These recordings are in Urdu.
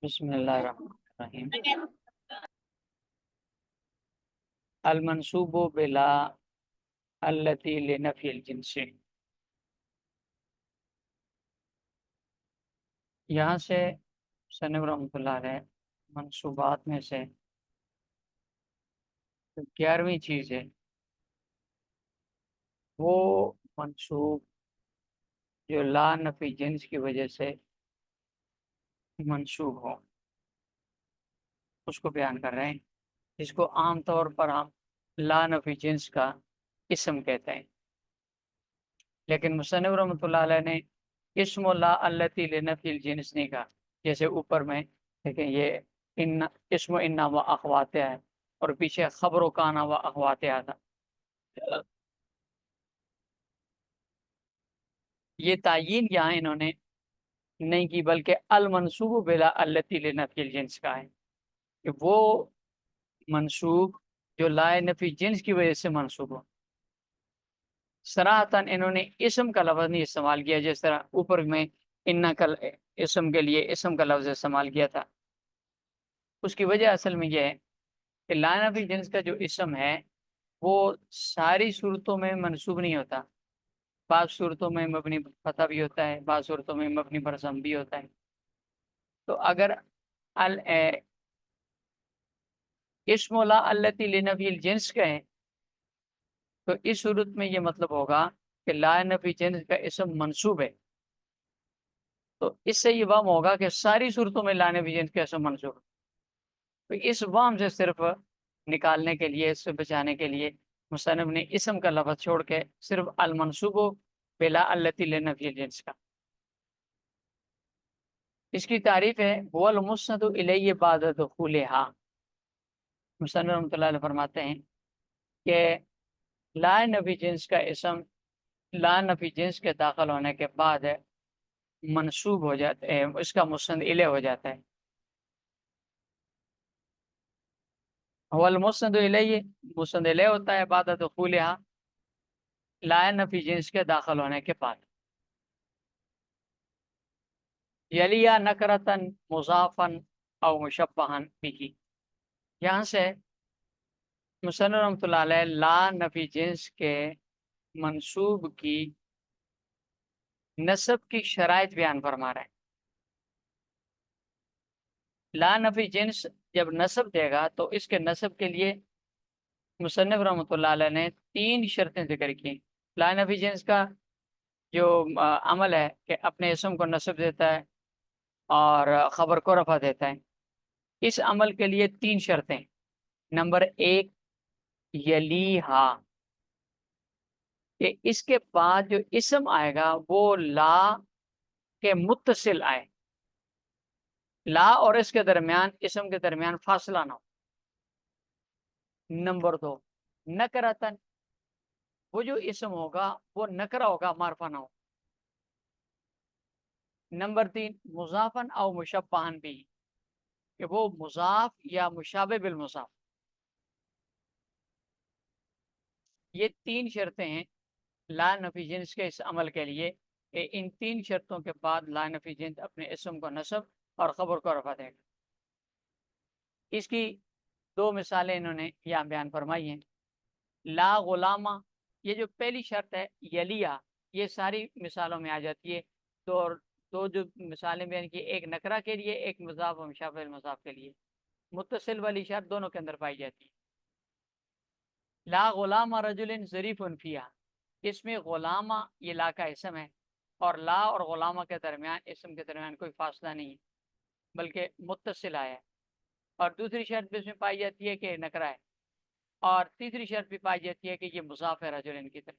بسم اللہ الرحمن الرحیم۔ المنصوب بلا التی لنفی الجنس، یہاں سے مصنف رحمۃ اللہ علیہ منصوبات میں سے 11ویں چیز ہے وہ منصوب جو لا نفی جنس کی وجہ سے منصوب ہو، اس کو بیان کر رہے ہیں، جس کو عام طور پر ہم لا نفی جنس کا اسم کہتے ہیں، لیکن مصنف رحمۃ اللہ علیہ نے اسم لا التی لنفی الجنس نہیں کہا، جیسے اوپر میں دیکھیں یہ ان اسم انا و اخواتہ ہے اور پیچھے خبر و کانا و اخواتہ تھا۔ یہ تعیین یہاں انہوں نے نہیں کی، بلکہ المنصوب بلا التی لنفی الجنس کا ہے کہ وہ منصوب جو لائے نفی جنس کی وجہ سے منصوب ہو۔ صراحتاً انہوں نے اسم کا لفظ نہیں استعمال کیا، جس طرح اوپر میں انا کا اسم کے لیے اسم کا لفظ استعمال کیا تھا۔ اس کی وجہ اصل میں یہ ہے کہ لا نفی جنس کا جو اسم ہے وہ ساری صورتوں میں منصوب نہیں ہوتا، بعض صورتوں میں مبنی فتح بھی ہوتا ہے، بعض صورتوں میں مبنی پر ضم بھی ہوتا ہے۔ تو اگر اسم لا التی لنفی الجنس کہیں تو اس صورت میں یہ مطلب ہوگا کہ لا نفی جنس کا اسم منصوب ہے، تو اس سے یہ وہم ہوگا کہ ساری صورتوں میں لا نفی جنس کا اسم منصوب ہے۔ تو اس وہم سے صرف نکالنے کے لیے، اس سے بچانے کے لیے مصنف نے اسم کا لفظ چھوڑ کے صرف المنصوب بلا التی لنفی الجنس کا۔ اس کی تعریف ہے هو المسند الیہ بعد دخولہا۔ مصنف رحمۃ اللہ علیہ فرماتے ہیں کہ لا نفی جنس کا اسم لا نفی جنس کے داخل ہونے کے بعد منصوب ہو جاتا ہے، اس کا مسند الیہ ہو جاتا ہے۔ هو المسند الیہ، مسند الیہ ہوتا ہے بعد دخولہا، لا نفی جنس کے داخل ہونے کے بعد۔ یلیا نکرتن مضافن او مشبہن بھی، یہاں سے مصنف رحمۃ اللہ علیہ لا نفی جنس کے منصوب کی نصب کی شرائط بیان فرما رہے ہیں۔ لا نفی جنس جب نصب دے گا تو اس کے نصب کے لیے مصنف رحمۃ اللہ علیہ نے 3 شرطیں ذکر کی۔ لا نفی جنس کا جو عمل ہے کہ اپنے اسم کو نصب دیتا ہے اور خبر کو رفع دیتا ہے، اس عمل کے لیے 3 شرطیں۔ نمبر 1 یلیہا، کہ اس کے بعد جو اسم آئے گا وہ لا کے متصل آئے، لا اور اس کے درمیان، اسم کے درمیان فاصلہ نہ ہو۔ نمبر 2 نکرتن، وہ جو اسم ہوگا وہ نکرہ ہوگا، معرفہ نہ ہو۔ نمبر 3 مضافن او مشبہن بھی، کہ وہ مضاف یا مشابہ بالمضاف۔ یہ 3 شرطیں ہیں لا نفی جنس کے اس عمل کے لیے کہ ان 3 شرطوں کے بعد لا نفی جنس اپنے اسم کو نصب اور خبر کو رفع دے گا۔ اس کی 2 مثالیں انہوں نے یہاں بیان فرمائی ہیں۔ لا غلامہ، یہ جو پہلی شرط ہے یلیہ، یہ ساری مثالوں میں آ جاتی ہے۔ دو جو مثالیں بیان کی، ایک نکرہ کے لیے، ایک مضاف و مشابہ المضاف کے لیے، متصل والی شرط دونوں کے اندر پائی جاتی ہے۔ لا غلام رجل ظریف فیہا، اس میں غلامہ یہ لا کا اسم ہے اور لا اور غلامہ کے درمیان، اسم کے درمیان کوئی فاصلہ نہیں ہے بلکہ متصل آیا ہے۔ اور دوسری شرط بھی اس میں پائی جاتی ہے کہ نکرہ ہے، اور تیسری شرط بھی پائی جاتی ہے کہ یہ مضاف ہے رجل کی طرف۔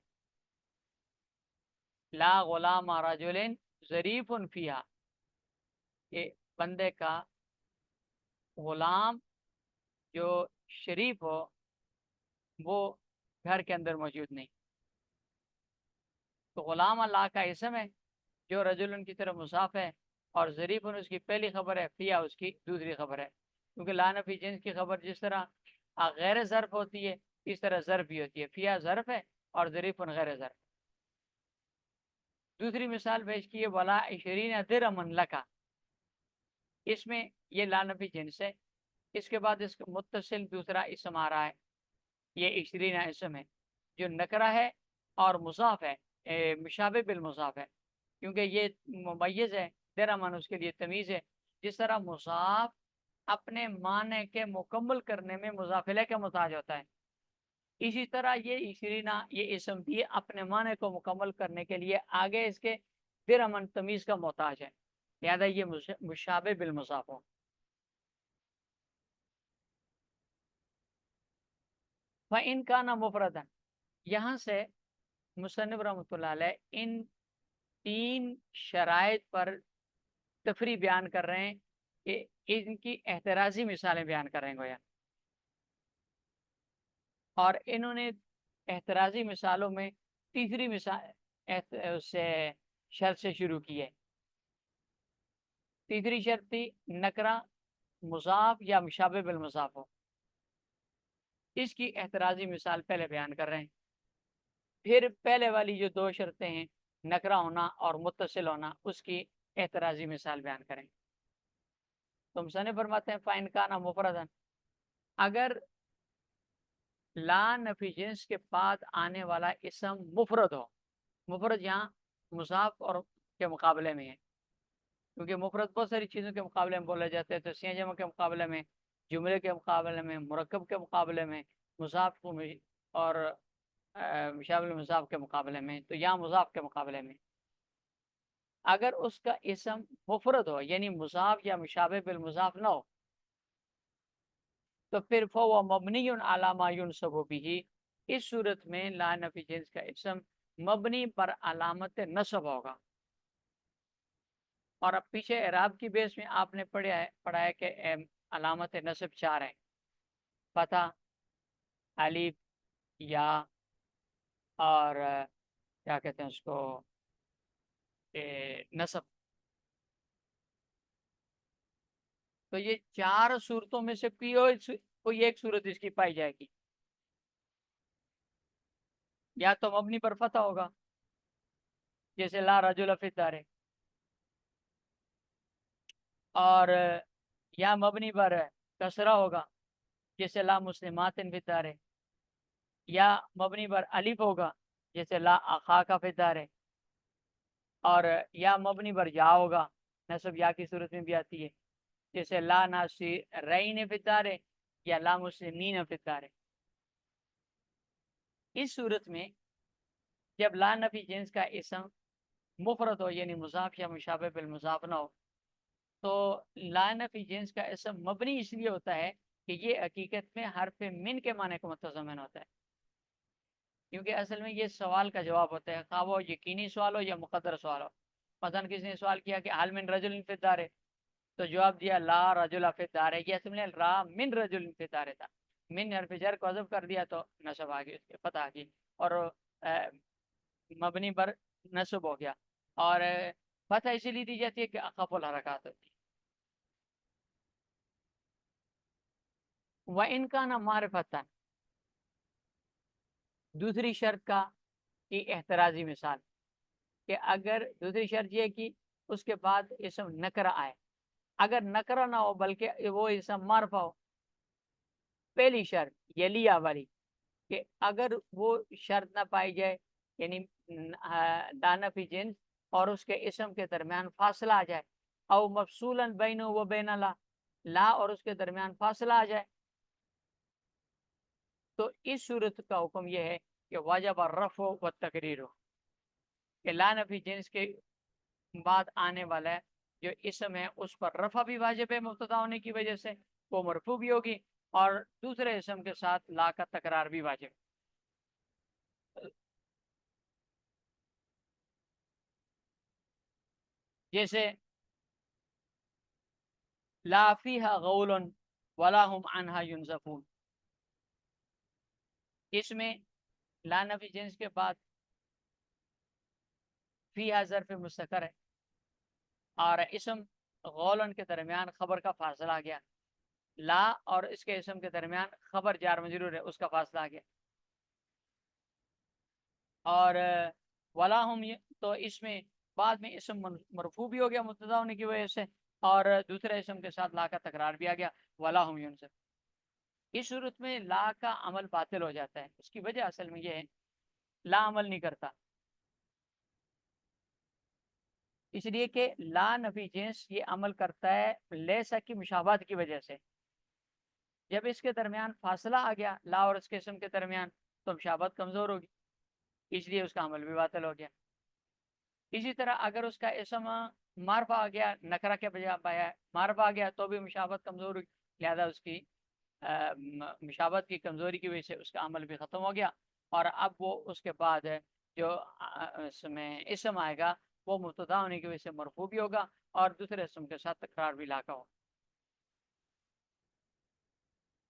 لا غلام رجل ظریف فیہا، کہ بندے کا غلام جو شریف ہو وہ گھر کے اندر موجود نہیں۔ تو غلام اللہ کا اسم ہے جو رجل کی طرف مضاف ہے، اور ظریف اس کی پہلی خبر ہے، فیہا اس کی دوسری خبر ہے، کیونکہ لا نفی جنس کی خبر جس طرح غیر ظرف ہوتی ہے اس طرح ظرف بھی ہوتی ہے، فیہا ظرف ہے اور ظریف غیر ظرف۔ دوسری مثال پیش کی ہے ولا 20 درہم لکا، اس میں یہ لا نفی جنس ہے. اس کے بعد اس کا متصل دوسرا اسم آ رہا ہے، یہ 20 اسم ہے جو نکرہ ہے اور مضاف ہے، مشابہ بالمضاف ہے، کیونکہ یہ ممیز ہے، تیرا معنی اس کے لیے تمیز ہے. جس طرح مضاف اپنے معنی کے مکمل کرنے میں مضاف الیہ کا محتاج ہوتا ہے، اسی طرح یہ 20 یہ اسم بھی اپنے معنی کو مکمل کرنے کے لیے آگے اس کے تیرا من تمیز کا محتاج ہے، لہذا یہ مشابہ بالمضاف ہو. فَإِنْ كَانَ مُفْرَدًا، یہاں سے مصنف رحمۃ اللہ علیہ ان 3 شرائط پر تفریح بیان کر رہے ہیں کہ ان کی احترازی مثالیں بیان کر رہے ہیں گویا، اور انہوں نے احترازی مثالوں میں تیسری مثال سے شرط سے شروع کی ہے. تیسری شرط تھی نکرہ مضاف یا مشابہ بالمضاف ہو. اس کی احترازی مثال پہلے بیان کر رہے ہیں. پھر پہلے والی جو 2 شرطیں ہیں، نکرہ ہونا اور متصل ہونا، اس کی احترازی مثال بیان کریں. تو مصنف فرماتے ہیں فَإِنْ كَانَ مُفْرَدًا، اگر لا نفی جنس کے بعد آنے والا اسم مفرد ہو. مفرد یہاں مضاف اور کے مقابلے میں ہے، کیونکہ مفرد بہت ساری چیزوں کے مقابلے میں بولے جاتے ہیں، تسنیہ جمع کے مقابلے میں، جملے کے مقابلے میں، مرکب کے مقابلے میں، مضاف اور مشابہ المضاف کے مقابلے میں. تو یہاں مضاف کے مقابلے میں اگر اس کا اسم مفرد ہو، یعنی مضاف یا مشابہ بالمضاف نہ ہو، تو پھر فَهُوَ مَبْنِيٌّ عَلَى مَا يُنْصَبُ بِهِ، اس صورت میں لا نفی جنس کا اسم مبنی پر علامت نصب ہوگا. اور اب پیچھے اعراب کی بیس میں آپ نے پڑھا ہے کہ علامت نصب 4 ہیں: فتح، الف، یا، اور کیا کہتے ہیں اس کو، نصب. تو یہ 4 صورتوں میں سے کوئی ایک صورت اس کی پائی جائے گی. یا تو مبنی پر فتح ہوگا جیسے لا رجل فی الدار، اور یا مبنی پر کسرہ ہوگا جیسے لا مسلمات فی الدار، یا مبنی پر الف ہوگا جیسے لا اخاک فی الدار، اور یا مبنی پر یا ہوگا، نصب یا کی صورت میں بھی آتی ہے، جیسے لا ناصرین فی الدار یا لا مسلمین فی الدار. اس صورت میں جب لا نفی جنس کا اسم مفرد ہو، یعنی مضاف یا مشابہ بالمضاف نہ ہو، تو لا نفی جنس کا اسم مبنی اس لیے ہوتا ہے کہ یہ حقیقت میں حرف من کے معنی کو متضمن ہوتا ہے، کیونکہ اصل میں یہ سوال کا جواب ہوتا ہے، خواہ وہ یقینی سوال ہو یا مقدر سوال ہو. مثلا کسی نے سوال کیا کہ حال من رجل فی الدار، تو جواب دیا لا رجل فی الدار، یہ اصل میں را من رجل فی الدار تھا، من حرف جر کو حذف کر دیا تو نصب آ گئی، اس کے فتح آ گئی، اور مبنی پر نصب ہو گیا. اور فتح اسی لیے دی جاتی ہے کہ اخف الحرکات ہوتی ہے. وَإِنْ كَانَ مَعْرِفَةً، دوسری شرط کا کی احترازی مثال، کہ اگر دوسری شرط یہ کہ اس کے بعد اسم نکرہ آئے، اگر نکرہ نہ ہو بلکہ وہ اسم معرفہ ہو. پہلی شرط یلیہ والی، کہ اگر وہ شرط نہ پائی جائے، یعنی لا نفی جنس اور اس کے اسم کے درمیان فاصلہ آ جائے، او مفصولا بینہ و بین لا، لا اور اس کے درمیان فاصلہ آ جائے، تو اس صورت کا حکم یہ ہے کہ واجب الرفع و تقریر، کہ لا نفی جنس کے بعد آنے والا ہے جو اسم ہے اس پر رفع بھی واجب ہے مبتدا ہونے کی وجہ سے، وہ مرفوع بھی ہوگی، اور دوسرے اسم کے ساتھ لا کا تکرار بھی واجب. جیسے لا فیہا غول ولا هم عنہا ینزفون، اس میں لا نفی جنس کے بعد فیہا ظرف مستقر ہے، اور اسم غولن کے درمیان خبر کا فاصلہ آ گیا، لا اور اس کے اسم کے درمیان خبر جار مجرور ہے، اس کا فاصلہ آ گیا. اور ولا ہم، تو اس میں بعد میں اسم مرفوع بھی ہو گیا مبتدا ہونے کی وجہ سے، اور دوسرے اسم کے ساتھ لا کا تکرار بھی آ گیا ولا ہم ینصر. اس صورت میں لا کا عمل باطل ہو جاتا ہے. اس کی وجہ اصل میں یہ ہے لا عمل نہیں کرتا، اس لیے کہ لا نفی جنس یہ عمل کرتا ہے لیسا کی مشابہت کی وجہ سے. جب اس کے درمیان فاصلہ آ گیا لا اور اس کے اسم کے درمیان تو مشابہت کمزور ہوگی، اس لیے اس کا عمل بھی باطل ہو گیا. اسی طرح اگر اس کا اسم معرفہ آ گیا نکرہ کے بجائے معرفہ آ گیا تو بھی مشابہت کمزور ہوگی، لہذا اس کی مشابہت کی کمزوری کی وجہ سے اس کا عمل بھی ختم ہو گیا. اور اب وہ اس کے بعد جو اس میں اسم آئے گا وہ مبتدا ہونے کی وجہ سے مرفوع بھی ہوگا اور دوسرے اسم کے ساتھ تکرار بھی لاقا ہوگا.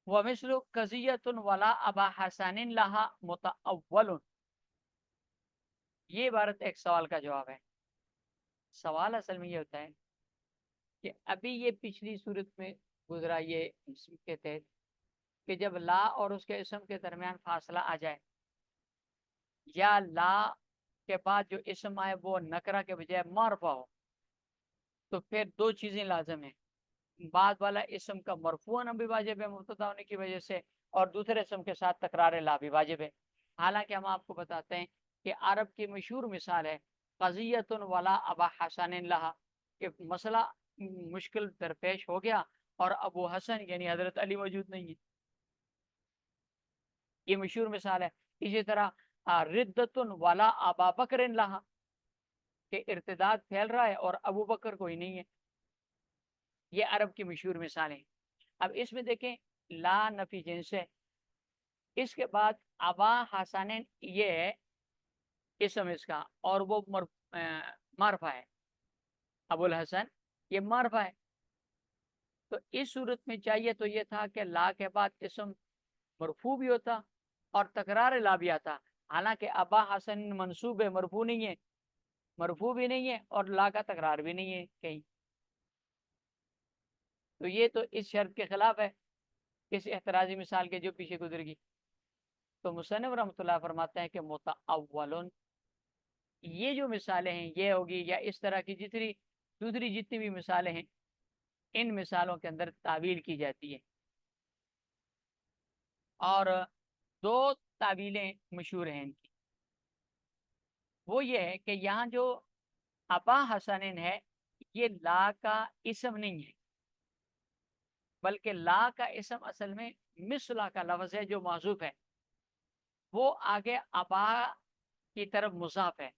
وَمِثْلُ قَضِيَّةٌ وَلَا أَبَا حَسَنٍ لَهَا مُتَأَوَّلٌ. یہ عبارت ایک سوال کا جواب ہے. سوال اصل میں یہ ہوتا ہے کہ ابھی یہ پچھلی صورت میں گزرا یہ اسم کے تحت کہ جب لا اور اس کے اسم کے درمیان فاصلہ آ جائے یا لا کے بعد جو اسم آئے وہ نکرہ کے بجائے معرفہ ہو تو پھر دو چیزیں لازم ہیں. بعد والا اسم کا مرفوع ہونا بھی واجب ہے مبتدا ہونے کی وجہ سے، اور دوسرے اسم کے ساتھ تکرار لا بھی واجب ہے. حالانکہ ہم آپ کو بتاتے ہیں کہ عرب کی مشہور مثال ہے قضیۃ ولا ابا حسن لہا، کہ مسئلہ مشکل درپیش ہو گیا اور ابو حسن یعنی حضرت علی موجود نہیں ہے. یہ مشہور مثال ہے. اسی طرح ردت ولا ابا بکر لہا، کہ ارتداد پھیل رہا ہے اور ابو بکر کوئی نہیں ہے. یہ عرب کی مشہور مثالیں. اب اس میں دیکھیں لا نفی جنس ہے، اس کے بعد ابا حسن یہ اسم اس کا اور وہ معرفہ ہے، ابو الحسن یہ معرفہ ہے. تو اس صورت میں چاہیے تو یہ تھا کہ لا کے بعد اسم مرفوع بھی ہوتا اور تکرار لا بھی آتا. حالانکہ ابا حسن منصوب ہے، مرفوع نہیں ہے، مرفوع بھی نہیں ہے اور لا کا تکرار بھی نہیں ہے کہیں. تو یہ تو اس شرط کے خلاف ہے اس اعتراضی مثال کے جو پیچھے گزر گی. تو مصنف رحمۃ اللہ فرماتے ہیں کہ متأولن، یہ جو مثالیں ہیں یہ ہوگی یا اس طرح کی دوسری جتنی بھی مثالیں ہیں ان مثالوں کے اندر تعویل کی جاتی ہے. اور دو تعویلیں مشہور ہیں ان کی. وہ یہ ہے کہ یہاں جو ابا حسن ہے یہ لا کا اسم نہیں ہے بلکہ لا کا اسم اصل میں مثلا کا لفظ ہے جو معذوف ہے، وہ آگے ابا کی طرف مضاف ہے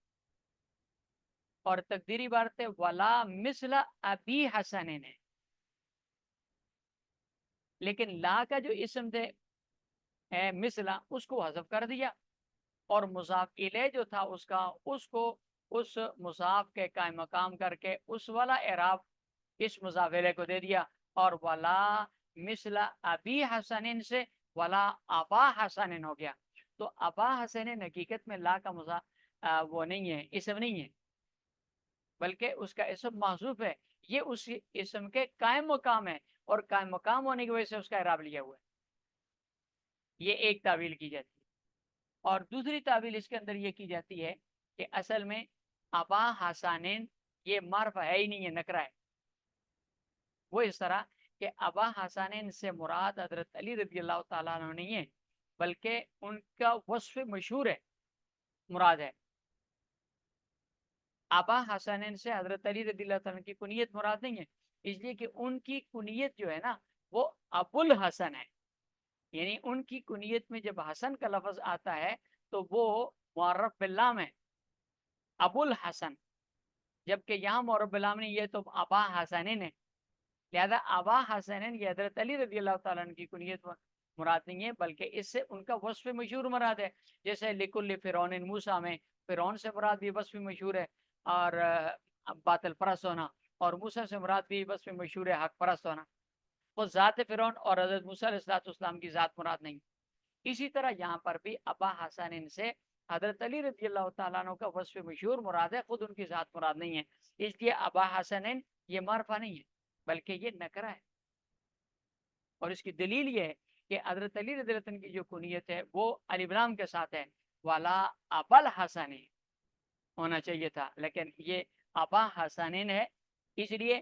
اور تقدیری بات ہے ولا مثلا ابی حسن ہے. لیکن لا کا جو اسم تھے مثلا اس کو حذف کر دیا اور مضاف الیہ جو تھا اس کو اس مضاف کے قائم مقام کر کے اس والا اعراب اس مضاف الیہ کو دے دیا اور ولا مثلا ابی حسن سے ولا ابا حسن ہو گیا. تو ابا حسن حقیقت میں لا کا مضاف وہ نہیں ہے، اسم نہیں ہے بلکہ اس کا اسم محذوف ہے. یہ اس اسم کے قائم مقام ہے اور قائم مقام ہونے کی وجہ سے اس کا اعراب لیا ہوا ہے. یہ ایک تعویل کی جاتی ہے. اور دوسری تعویل اس کے اندر یہ کی جاتی ہے کہ اصل میں ابا حسنین یہ معرفہ ہے ہی نہیں ہے، نکرہ ہے. وہ اس طرح کہ ابا حسنین سے مراد حضرت علی رضی اللہ تعالیٰ عنہ نہیں ہے بلکہ ان کا وصف مشہور ہے مراد ہے. ابا حسنین سے حضرت علی رضی اللہ تعالیٰ کی کنیت مراد نہیں ہے، اس لیے کہ ان کی کنیت جو ہے نا وہ ابو الحسن ہے. یعنی ان کی کنیت میں جب حسن کا لفظ آتا ہے تو وہ معرف باللام ہے ابو الحسن، جبکہ یہاں معرف باللام نہیں، یہ تو ابا حسنین ہے. لہذا ابا حسنین یہ حضرت علی رضی اللہ تعالیٰ عنہ کی کنیت مراد نہیں ہے بلکہ اس سے ان کا وصف مشہور مراد ہے. جیسے لکل فرعون موسیٰ میں فرعون سے مراد بھی وصف مشہور ہے اور باطل پرست ہونا، اور موسیٰ سے مراد بھی وصف مشہور ہے حق پرست ہونا. وہ ذات فرعون اور حضرت موسیٰ علیہ السلام کی ذات مراد نہیں. اسی طرح یہاں پر بھی ابا حسنین سے حضرت علی رضی اللہ تعالیٰ عنہ کا وصف مشہور مراد ہے، خود ان کی ذات مراد نہیں ہے. اس لیے ابا حسنین یہ معرفہ نہیں ہے بلکہ یہ نکرہ ہے. اور اس کی دلیل یہ ہے کہ حضرت علی رضی اللہ عنہ کی جو کنیت ہے وہ الف لام کے ساتھ ہے، والا ابل حسن ہونا چاہیے تھا لیکن یہ ابا حسنین ہے. اس لیے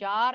4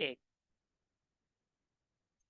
1,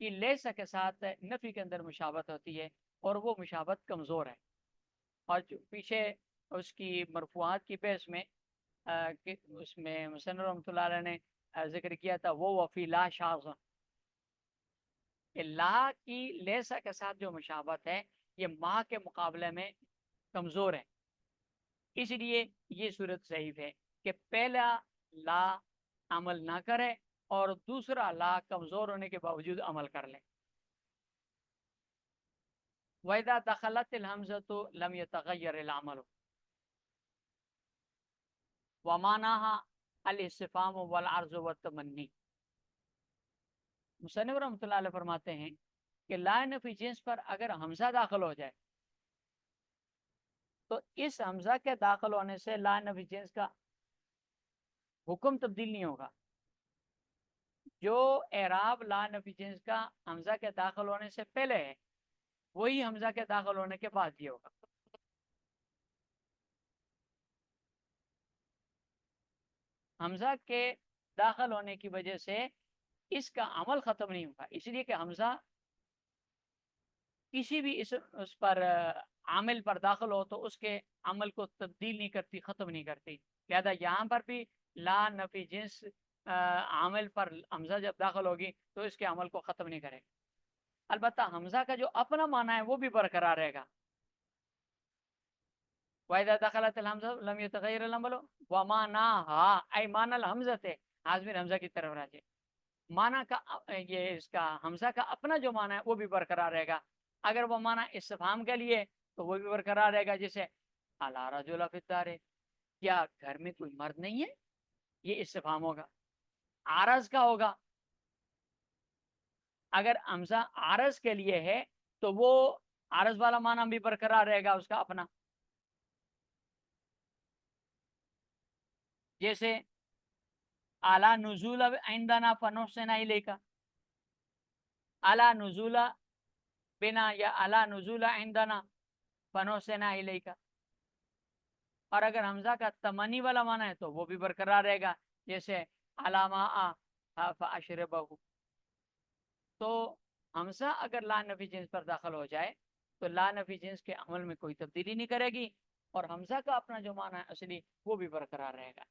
کہ لیسا کے ساتھ نفی کے اندر مشابہت ہوتی ہے اور وہ مشابہت کمزور ہے. اور جو پیچھے اس کی مرفوعات کی بحث میں کہ اس میں مصنف رحمۃ اللہ علیہ نے ذکر کیا تھا وہ وفی لا شاذ، کہ لا کی لیسا کے ساتھ جو مشابہت ہے یہ ما کے مقابلے میں کمزور ہے. اس لیے یہ صورت ضعیف ہے کہ پہلا لا عمل نہ کرے اور دوسرا لا کمزور ہونے کے باوجود عمل کر لے. وَإِذَا دَخَلَتِ الْحَمْزَةُ لَمْ يَتَغَيَّرِ الْعَمَلُ وَمَعْنَاهَا الْاِسْتِفْهَامُ وَالْعَرْضُ وَالتَّمَنِّي. مصنف رحمۃ اللہ علیہ فرماتے ہیں کہ لا نفی جنس پر اگر حمزہ داخل ہو جائے تو اس حمزہ کے داخل ہونے سے لا نفی جنس کا حکم تبدیل نہیں ہوگا. جو اعراب لا نفی جنس کا حمزہ کے داخل ہونے سے پہلے ہے وہی حمزہ کے داخل ہونے کے بعد یہ ہوگا. حمزہ کے داخل ہونے کی وجہ سے اس کا عمل ختم نہیں ہوگا، اس لیے کہ حمزہ کسی بھی اس پر عامل پر داخل ہو تو اس کے عمل کو تبدیل نہیں کرتی، ختم نہیں کرتی. لہذا یہاں پر بھی لا نفی جنس عامل پر حمزہ جب داخل ہوگی تو اس کے عمل کو ختم نہیں کرے گا. البتہ حمزہ کا جو اپنا معنی ہے وہ بھی برقرار رہے گا. وَإِذَا دَخَلَتِ الْحَمْزَةُ لَمْ يَتَغَيَّرِ الْعَمَلُ وَمَعْنَاهَا أي معنی الحمزة حاضر حمزہ کی طرف راجع. معنی کا یہ اس کا حمزہ کا اپنا جو معنی ہے وہ بھی برقرار رہے گا. اگر وہ معنی استفہام کے لیے تو وہ بھی برقرار رہے گا، جیسے اَلَا رَجُلَ فِي الدَّارِ، کیا گھر میں کوئی مرد نہیں ہے، یہ استفہام ہوگا. عارض کا ہوگا، اگر حمزہ عارض کے لیے ہے تو وہ عارض والا معنی بھی برقرار رہے گا اس کا اپنا. جیسے اعلیٰ نزول عندنا فنحسن الیک، اعلیٰ نزول بنا یا اعلیٰ نزول عندنا فنحسن الیک. اور اگر حمزہ کا تمنی والا معنی ہے تو وہ بھی برقرار رہے گا، جیسے علامہ فاشربہ. تو حمزہ اگر لا نفی جنس پر داخل ہو جائے تو لا نفی جنس کے عمل میں کوئی تبدیلی نہیں کرے گی اور حمزہ کا اپنا جو معنی ہے اصلی وہ بھی برقرار رہے گا.